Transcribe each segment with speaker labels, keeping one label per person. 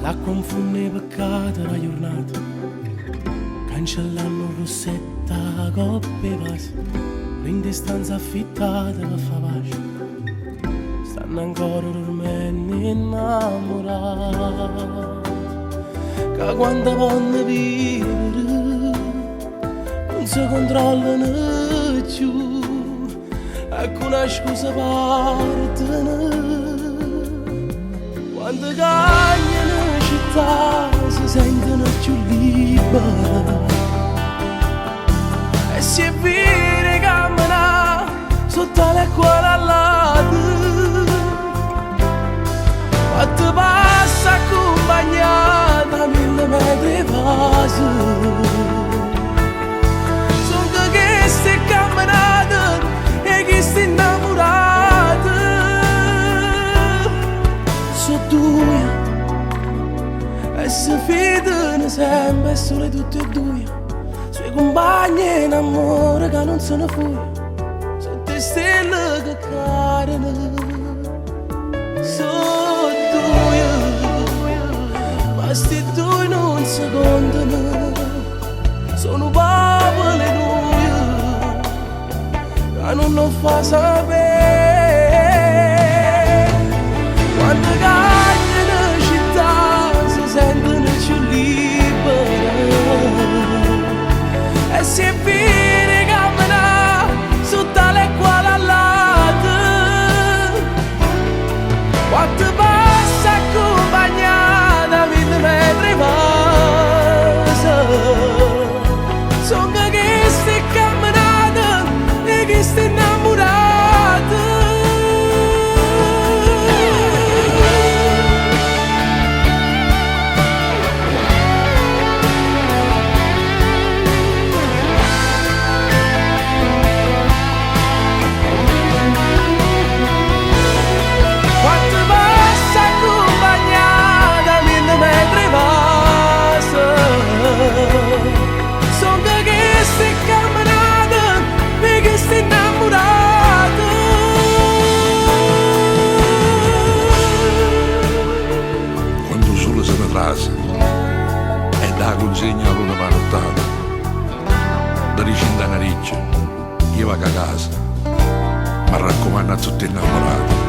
Speaker 1: La confonde peccato la giornata, cancellando rossetta, coppe e vasi, in distanza affittata per fa pace, stanno ancora dormendo innamorati, che quando vanno vivere non si controllano più, ecco una scusa partono. Quando cagnano città si sentono più liberi e si è vero camminare sotto le cuore all'alto, quando passa accompagnata 1000 metri vasi, sono che stai camminando e che stai innamorata. Sono due e si fidano sempre sole tutte e due, suoi compagni in amore che non sono fuori, sono te stelle che cadono. Sono due, ma sti due non si contano, sono popoli noi che non lo fa sapere. Quando cagnano città si sentono più liberi e si è vero camminare sotto le quale all'alto, quando passa accompagnata 1000 metri vasi, sono che stai camminando e che stai innamorata.
Speaker 2: E da consegna l'una panottata da ricinta nariccia io vado a casa, ma raccomando a tutti innamorati.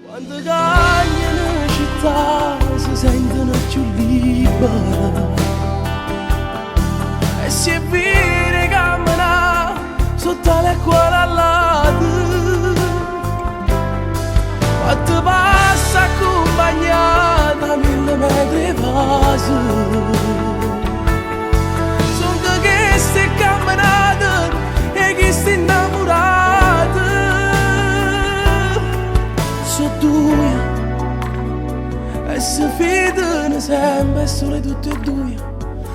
Speaker 1: Quando cagnano città si sentono più liberi e si è vero camminare sotto le cuore all'alto, quando passa accompagnata 1000 metri vasi, sono che stai camminando e che stai innamorata. Sono due e si fidano sempre sole tutte e due,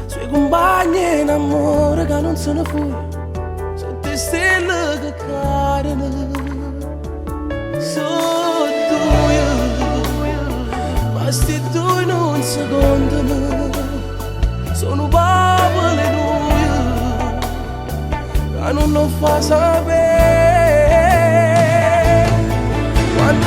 Speaker 1: suoi compagni in amore che non sono fuori, sono te stelle che cadono. Sono due, ma sti due non si contano, sono popoli noi che non lo fa sapere. Quando